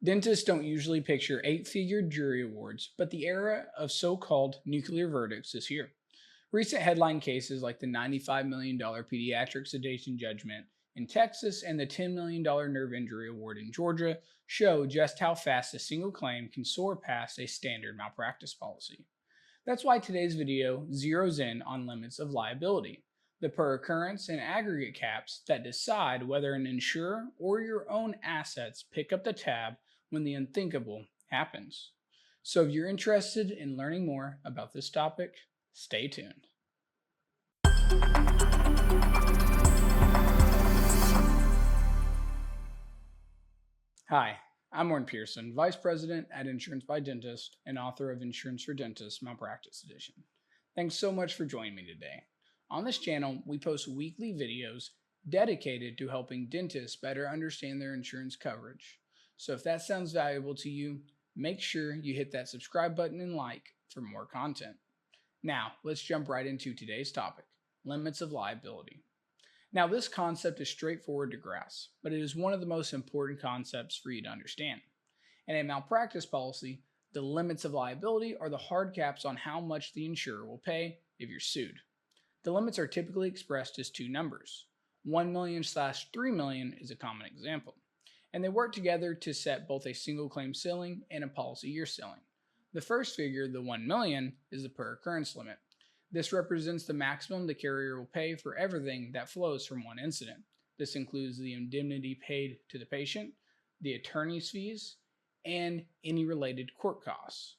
Dentists don't usually picture eight-figure jury awards, but the era of so-called nuclear verdicts is here. Recent headline cases like the $95 million pediatric sedation judgment in Texas and the $10 million nerve injury award in Georgia show just how fast a single claim can soar past a standard malpractice policy. That's why today's video zeroes in on limits of liability, the per occurrence and aggregate caps that decide whether an insurer or your own assets pick up the tab when the unthinkable happens. So if you're interested in learning more about this topic, stay tuned. Hi, I'm Warren Pearson, Vice President at Insurance by Dentist and author of Insurance for Dentists Malpractice Edition. Thanks so much for joining me today. On this channel, we post weekly videos dedicated to helping dentists better understand their insurance coverage. So if that sounds valuable to you, make sure you hit that subscribe button and like for more content. Now, let's jump right into today's topic, limits of liability. Now, this concept is straightforward to grasp, but it is one of the most important concepts for you to understand. In a malpractice policy, the limits of liability are the hard caps on how much the insurer will pay if you're sued. The limits are typically expressed as two numbers. 1 million/3 million is a common example, and they work together to set both a single claim ceiling and a policy year ceiling. The first figure, the 1 million, is the per occurrence limit. This represents the maximum the carrier will pay for everything that flows from one incident. This includes the indemnity paid to the patient, the attorney's fees, and any related court costs.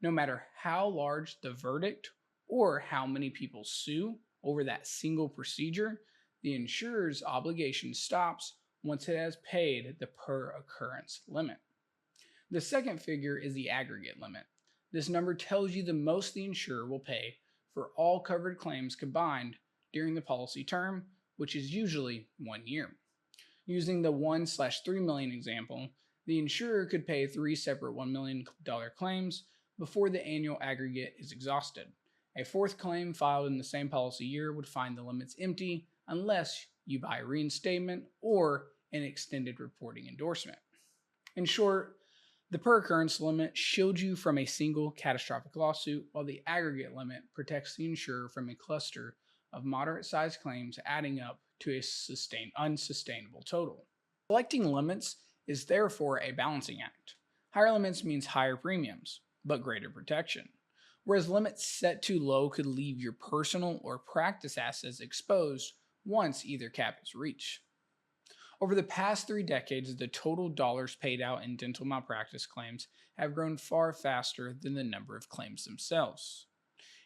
No matter how large the verdict or how many people sue over that single procedure, the insurer's obligation stops once it has paid the per occurrence limit. The second figure is the aggregate limit. This number tells you the most the insurer will pay for all covered claims combined during the policy term, which is usually 1 year. Using the 1/3 million example, the insurer could pay 3 separate $1 million claims before the annual aggregate is exhausted. A fourth claim filed in the same policy year would find the limits empty unless you buy a reinstatement or an extended reporting endorsement. In short, the per occurrence limit shields you from a single catastrophic lawsuit, while the aggregate limit protects the insurer from a cluster of moderate-sized claims adding up to a unsustainable total. Selecting limits is therefore a balancing act. Higher limits means higher premiums, but greater protection, whereas limits set too low could leave your personal or practice assets exposed once either cap is reached. Over the past 3 decades, the total dollars paid out in dental malpractice claims have grown far faster than the number of claims themselves.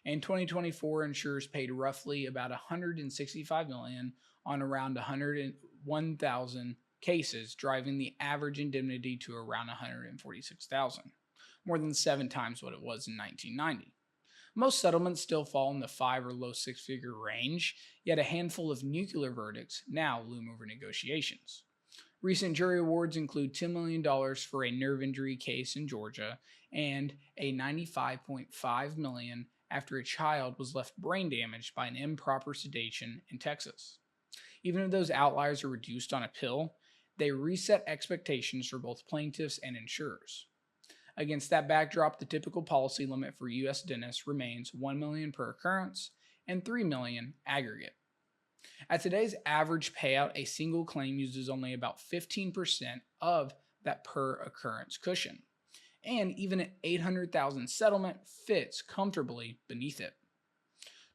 In 2024, insurers paid roughly about $165 million on around 101,000 cases, driving the average indemnity to around $146,000, more than 7 times what it was in 1990. Most settlements still fall in the 5 or low 6-figure range, yet a handful of nuclear verdicts now loom over negotiations. Recent jury awards include $10 million for a nerve injury case in Georgia and a $95.5 million after a child was left brain damaged by an improper sedation in Texas. Even if those outliers are reduced on appeal, they reset expectations for both plaintiffs and insurers. Against that backdrop, the typical policy limit for U.S. dentists remains $1 million per occurrence and $3 million aggregate. At today's average payout, a single claim uses only about 15% of that per occurrence cushion, and even an $800,000 settlement fits comfortably beneath it.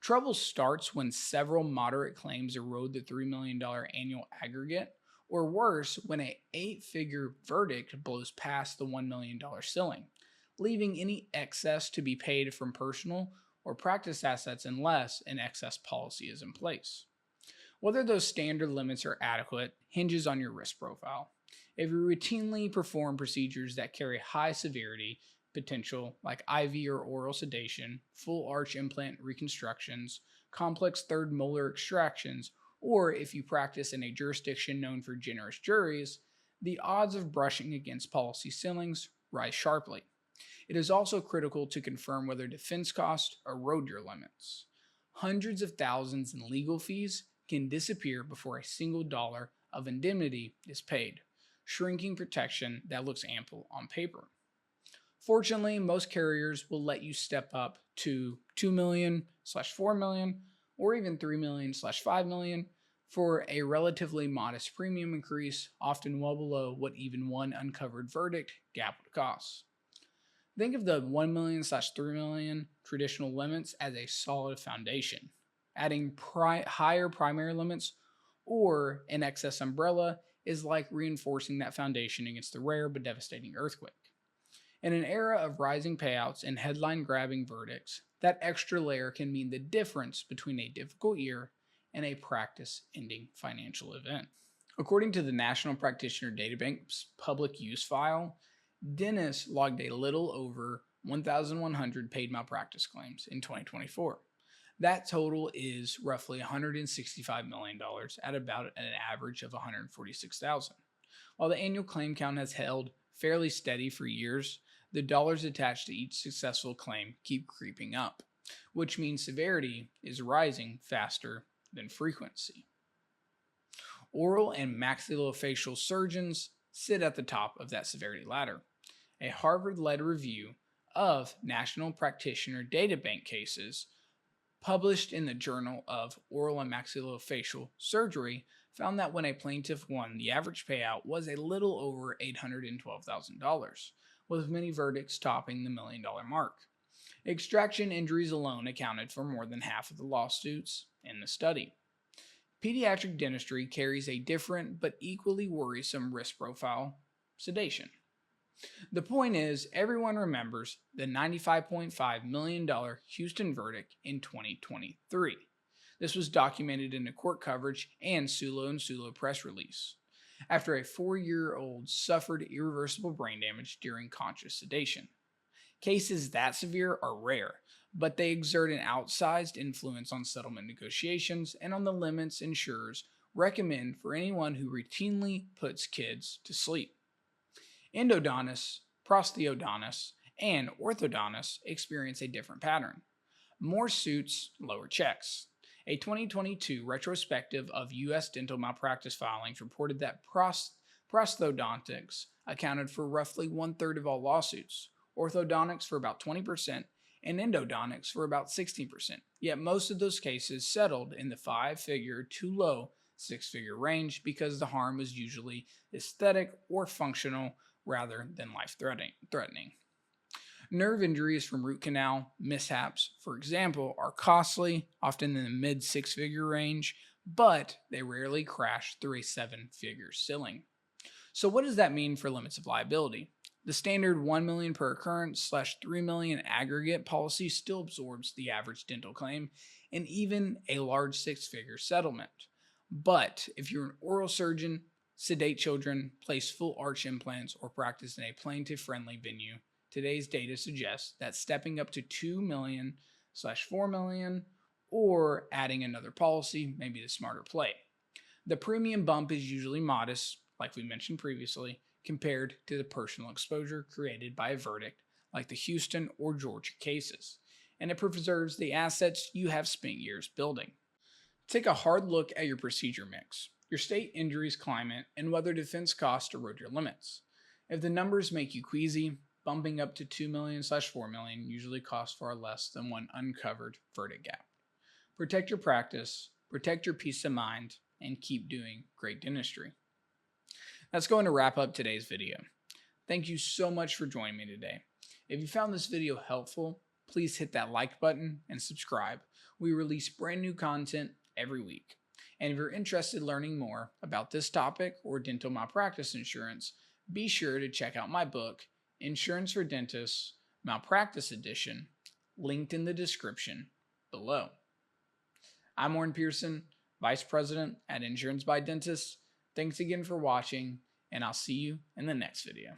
Trouble starts when several moderate claims erode the $3 million annual aggregate, or worse, when an 8-figure verdict blows past the $1 million ceiling, leaving any excess to be paid from personal or practice assets unless an excess policy is in place. Whether those standard limits are adequate hinges on your risk profile. If you routinely perform procedures that carry high severity potential, like IV or oral sedation, full arch implant reconstructions, complex third molar extractions, or if you practice in a jurisdiction known for generous juries, the odds of brushing against policy ceilings rise sharply. It is also critical to confirm whether defense costs erode your limits. Hundreds of thousands in legal fees can disappear before a single dollar of indemnity is paid. shrinking protection that looks ample on paper. Fortunately, most carriers will let you step up to 2 million/4 million or even 3 million/5 million for a relatively modest premium increase, often well below what even one uncovered verdict gap would cost. Think of the 1 million/3 million traditional limits as a solid foundation. Adding higher primary limits or an excess umbrella is like reinforcing that foundation against the rare but devastating earthquake. In an era of rising payouts and headline grabbing verdicts, that extra layer can mean the difference between a difficult year and a practice ending financial event. According to the National Practitioner Databank's public use file, dentists logged a little over 1,100 paid malpractice claims in 2024. That total is roughly $165 million at about an average of 146,000. While the annual claim count has held fairly steady for years, the dollars attached to each successful claim keep creeping up, which means severity is rising faster than frequency. Oral and maxillofacial surgeons sit at the top of that severity ladder. A Harvard-led review of National Practitioner Databank cases published in the Journal of Oral and Maxillofacial Surgery found that when a plaintiff won, the average payout was a little over $812,000, with many verdicts topping the $1 million mark. Extraction injuries alone accounted for more than half of the lawsuits in the study. Pediatric dentistry carries a different but equally worrisome risk profile: sedation. The point is, everyone remembers the $95.5 million Houston verdict in 2023. This was documented in a court coverage and Sulo press release, after a 4-year-old suffered irreversible brain damage during conscious sedation. Cases that severe are rare, but they exert an outsized influence on settlement negotiations and on the limits insurers recommend for anyone who routinely puts kids to sleep. Endodontists, prosthodontists, and orthodontists experience a different pattern. More suits, lower checks. A 2022 retrospective of U.S. dental malpractice filings reported that prosthodontics accounted for roughly 1/3 of all lawsuits, orthodontics for about 20%, and endodontics for about 16%. Yet most of those cases settled in the 5-figure to low 6-figure range because the harm was usually aesthetic or functional rather than life-threatening. Nerve injuries from root canal mishaps, for example, are costly, often in the mid 6-figure range, but they rarely crash through a 7-figure ceiling. So what does that mean for limits of liability? The standard 1 million per occurrence / 3 million aggregate policy still absorbs the average dental claim and even a large 6-figure settlement. But if you're an oral surgeon, sedate children, place full arch implants, or practice in a plaintiff-friendly venue, today's data suggests that stepping up to 2 million / 4 million or adding another policy may be the smarter play. The premium bump is usually modest, like we mentioned previously, compared to the personal exposure created by a verdict like the Houston or Georgia cases, and it preserves the assets you have spent years building. Take a hard look at your procedure mix, your state injuries climate, and whether defense costs erode your limits. If the numbers make you queasy, bumping up to 2 million / 4 million usually costs far less than one uncovered verdict gap. Protect your practice, protect your peace of mind, and keep doing great dentistry. That's going to wrap up today's video. Thank you so much for joining me today. If you found this video helpful, please hit that like button and subscribe. We release brand new content every week. And if you're interested in learning more about this topic or dental malpractice insurance, be sure to check out my book, Insurance for Dentists, Malpractice Edition, linked in the description below. I'm Warren Pearson, Vice President at Insurance by Dentists. Thanks again for watching, and I'll see you in the next video.